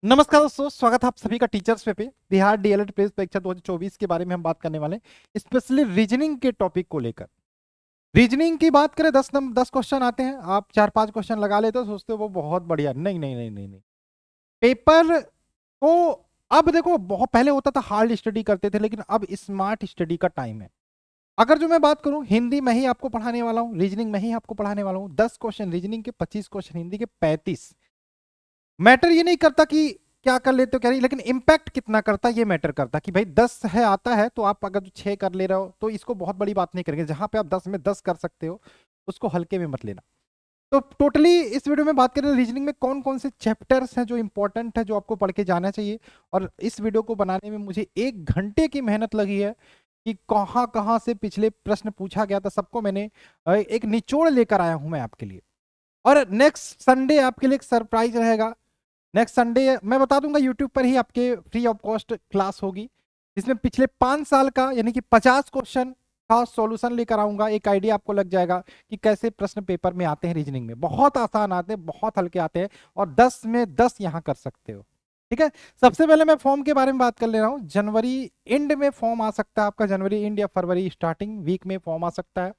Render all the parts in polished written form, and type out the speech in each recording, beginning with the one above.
नमस्कार दोस्तों, स्वागत है आप सभी का टीचर्स पे बिहार डीएलएड प्रवेश परीक्षा 2024 के बारे में हम बात करने वाले हैं, स्पेशली रीजनिंग के टॉपिक को लेकर। रीजनिंग की बात करें, 10 क्वेश्चन आते हैं, आप 4-5 क्वेश्चन लगा लेते हो, सोचते हो वो बहुत बढ़िया। नहीं नहीं नहीं नहीं नहीं, पेपर को अब देखो, बहुत पहले होता था हार्ड स्टडी करते थे, लेकिन अब स्मार्ट स्टडी का टाइम है। अगर जो मैं बात करूं, हिंदी में ही आपको पढ़ाने वाला हूं, रीजनिंग में ही आपको पढ़ाने वाला हूं। 10 क्वेश्चन रीजनिंग के, 25 क्वेश्चन हिंदी के, 35। मैटर ये नहीं करता कि क्या कर लेते हो क्या नहीं, लेकिन इम्पैक्ट कितना करता है ये मैटर करता है। कि भाई 10 है आता है तो आप अगर 6 कर ले रहे हो तो इसको बहुत बड़ी बात नहीं करेंगे। जहां पे आप 10 में 10 कर सकते हो उसको हल्के में मत लेना। तो टोटली इस वीडियो में बात करें रीजनिंग में कौन कौन से चैप्टर्स हैं जो इंपॉर्टेंट है, जो आपको पढ़ के जाना चाहिए। और इस वीडियो को बनाने में मुझे 1 घंटे की मेहनत लगी है कि कहाँ कहाँ से पिछले प्रश्न पूछा गया था, सबको मैंने एक निचोड़ लेकर आया हूं मैं आपके लिए। और नेक्स्ट संडे आपके लिए एक सरप्राइज रहेगा। नेक्स्ट संडे मैं बता दूंगा, यूट्यूब पर ही आपके फ्री ऑफ कॉस्ट क्लास होगी, जिसमें पिछले 5 साल का यानी कि 50 क्वेश्चन का सॉल्यूशन लेकर आऊंगा। एक आइडिया आपको लग जाएगा कि कैसे प्रश्न पेपर में आते हैं। रीजनिंग में बहुत आसान आते हैं, बहुत हल्के आते हैं, और 10 में 10 यहाँ कर सकते हो। ठीक है, सबसे पहले मैं फॉर्म के बारे में बात कर ले रहा हूँ। जनवरी एंड में फॉर्म आ सकता है आपका, जनवरी एंड या फरवरी स्टार्टिंग वीक में फॉर्म आ सकता है।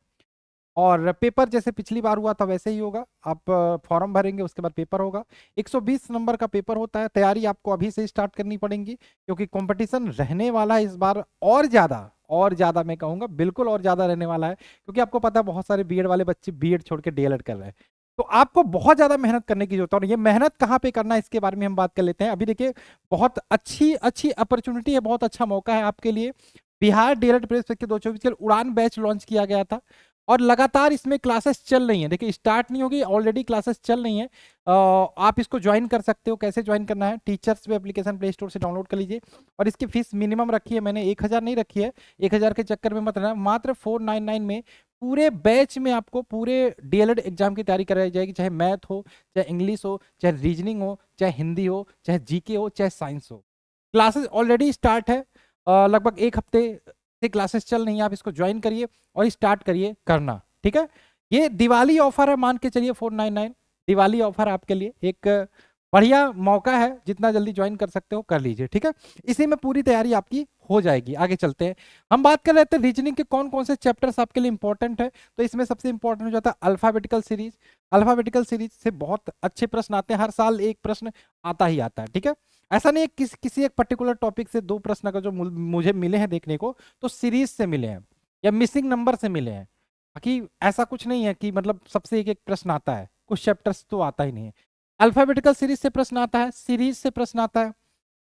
और पेपर जैसे पिछली बार हुआ था वैसे ही होगा। आप फॉर्म भरेंगे, उसके बाद पेपर होगा। 120 नंबर का पेपर होता है। तैयारी आपको अभी से स्टार्ट करनी पड़ेगी, क्योंकि कंपटीशन रहने वाला है इस बार और ज्यादा मैं कहूंगा, बिल्कुल और ज्यादा रहने वाला है। क्योंकि आपको पता है बहुत सारे बीएड वाले बच्चे बीएड छोड़ के डीएलएड कर रहे हैं, तो आपको बहुत ज्यादा मेहनत करने की जरूरत है। और ये मेहनत कहाँ पे करना है इसके बारे में हम बात कर लेते हैं। अभी देखिए, बहुत अच्छी अच्छी अपॉर्चुनिटी है, बहुत अच्छा मौका है आपके लिए। बिहार डीएलएड प्रवेश परीक्षा 2024 के लिए उड़ान बैच लॉन्च किया गया था, और लगातार इसमें क्लासेस चल रही हैं। देखिए, स्टार्ट नहीं होगी, ऑलरेडी क्लासेस चल रही हैं। आप इसको ज्वाइन कर सकते हो। कैसे ज्वाइन करना है, टीचर्स पे एप्लीकेशन प्ले स्टोर से डाउनलोड कर लीजिए। और इसकी फीस मिनिमम रखी है मैंने, 1000 नहीं रखी है। 1000 के चक्कर में मत रहना, मात्र 499 में पूरे बैच में आपको पूरे डीएलएड एग्जाम की तैयारी कराई जाएगी। चाहे मैथ हो, चाहे इंग्लिश हो, चाहे रीजनिंग हो, चाहे हिंदी हो, चाहे जीके हो, चाहे साइंस हो। क्लासेस ऑलरेडी स्टार्ट है, लगभग 1 हफ्ते से क्लासेस चल रही हैं। आप इसको ज्वाइन करिए और स्टार्ट करिए करना। ठीक है, ये दिवाली ऑफर है, मान के चलिए 499 दिवाली ऑफर आपके लिए एक बढ़िया मौका है। जितना जल्दी ज्वाइन कर सकते हो कर लीजिए। ठीक है, इसी में पूरी तैयारी आपकी हो जाएगी। आगे चलते हैं, हम बात कर रहे थे रीजनिंग के कौन कौन से चैप्टर्स आपके लिए इंपॉर्टेंट है। तो इसमें सबसे इंपॉर्टेंट हो जाता है अल्फाबेटिकल सीरीज। अल्फाबेटिकल सीरीज से बहुत अच्छे प्रश्न आते हैं, हर साल एक प्रश्न आता ही आता है। ठीक है, ऐसा नहीं है किसी एक पर्टिकुलर टॉपिक से 2 प्रश्न अगर जो मुझे मिले हैं देखने को, तो सीरीज से मिले हैं या मिसिंग नंबर से मिले हैं। बाकी ऐसा कुछ नहीं है कि मतलब सबसे एक एक प्रश्न आता है, कुछ चैप्टर्स तो आता ही नहीं है। अल्फाबेटिकल सीरीज से प्रश्न आता है, सीरीज से प्रश्न आता है।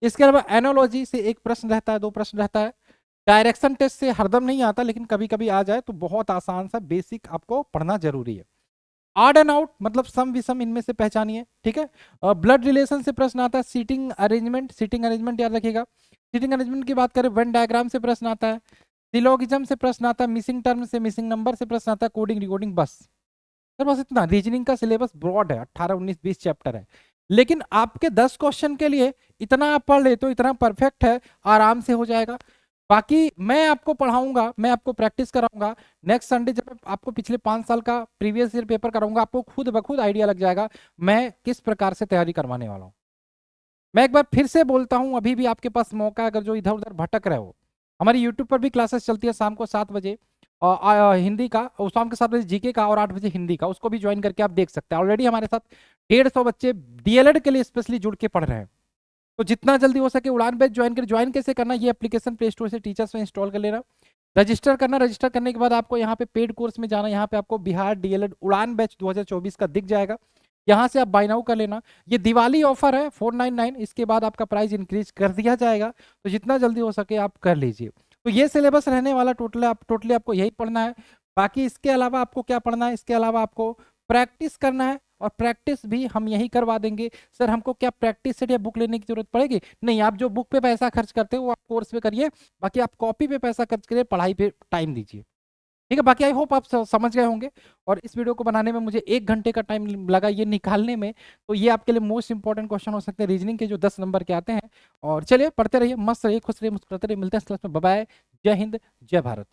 इसके अलावा एनोलॉजी से एक प्रश्न रहता है, 2 प्रश्न रहता है। डायरेक्शन टेस्ट से हरदम नहीं आता, लेकिन कभी कभी आ जाए तो बहुत आसान सा बेसिक आपको पढ़ना जरूरी है। आड एंड आउट मतलब सम विषम, इनमें से पहचानिए। ठीक है, ब्लड रिलेशन से प्रश्न आता है। सीटिंग अरेंजमेंट याद रखिएगा। सीटिंग अरेंजमेंट की बात करें, वेन डायग्राम से प्रश्न आता है। सिलोगिज्म से प्रश्न आता है। मिसिंग टर्म से, मिसिंग नंबर से प्रश्न आता है। कोडिंग रिकॉर्डिंग, बस सर बस इतना। रीजनिंग का सिलेबस ब्रॉड है, 18 19 20 चैप्टर है, लेकिन आपके 10 क्वेश्चन के लिए इतना आप पढ़ ले तो इतना परफेक्ट है, आराम से हो जाएगा। बाकी मैं आपको पढ़ाऊंगा, मैं आपको प्रैक्टिस कराऊंगा। नेक्स्ट संडे जब मैं आपको पिछले 5 साल का प्रीवियस ईयर पेपर कराऊंगा, आपको खुद ब खुद आइडिया लग जाएगा मैं किस प्रकार से तैयारी करवाने वाला हूँ। मैं एक बार फिर से बोलता हूँ, अभी भी आपके पास मौका है, अगर जो इधर उधर भटक रहे हो। हमारी यूट्यूब पर भी क्लासेस चलती है शाम को 7 बजे, हिंदी का, और शाम के 7 बजे जीके का, और 8 बजे हिंदी का। उसको भी ज्वाइन करके आप देख सकते हैं। ऑलरेडी हमारे साथ 150 बच्चे डीएलएड के लिए स्पेशली जुड़ के पढ़ रहे हैं। तो जितना जल्दी हो सके उड़ान बैच ज्वाइन कर। ज्वाइन कैसे करना, ये एप्लीकेशन प्ले स्टोर से टीचर्स में इंस्टॉल कर लेना, रजिस्टर करना। रजिस्टर करने के बाद आपको यहाँ पे पेड कोर्स में जाना। यहाँ पे आपको बिहार डीएलएड उड़ान बैच 2024 का दिख जाएगा, यहाँ से आप बाय नाउ कर लेना। ये दिवाली ऑफर है 499, इसके बाद आपका प्राइस इंक्रीज कर दिया जाएगा, तो जितना जल्दी हो सके आप कर लीजिए। तो ये सिलेबस रहने वाला टोटली आपको यही पढ़ना है। बाकी इसके अलावा आपको क्या पढ़ना है, इसके अलावा आपको प्रैक्टिस करना है, और प्रैक्टिस भी हम यही करवा देंगे। सर हमको क्या प्रैक्टिस सेट या बुक लेने की जरूरत पड़ेगी? नहीं, आप जो बुक पे पैसा खर्च करते हो वो आप कोर्स पे करिए, बाकी आप कॉपी पे पैसा खर्च करिए, पढ़ाई पे टाइम दीजिए। ठीक है, बाकी आई होप आप समझ गए होंगे। और इस वीडियो को बनाने में मुझे 1 घंटे का टाइम लगा ये निकालने में, तो ये आपके लिए मोस्ट इंपॉर्टेंट क्वेश्चन हो सकते हैं रीजनिंग के, जो 10 नंबर के आते हैं। और चलिए पढ़ते रहिए, मस्त रहिए, खुश रहिए, मुस्कुराते रहिए। मिलते हैं क्लास में, बाय बाय। जय हिंद, जय भारत।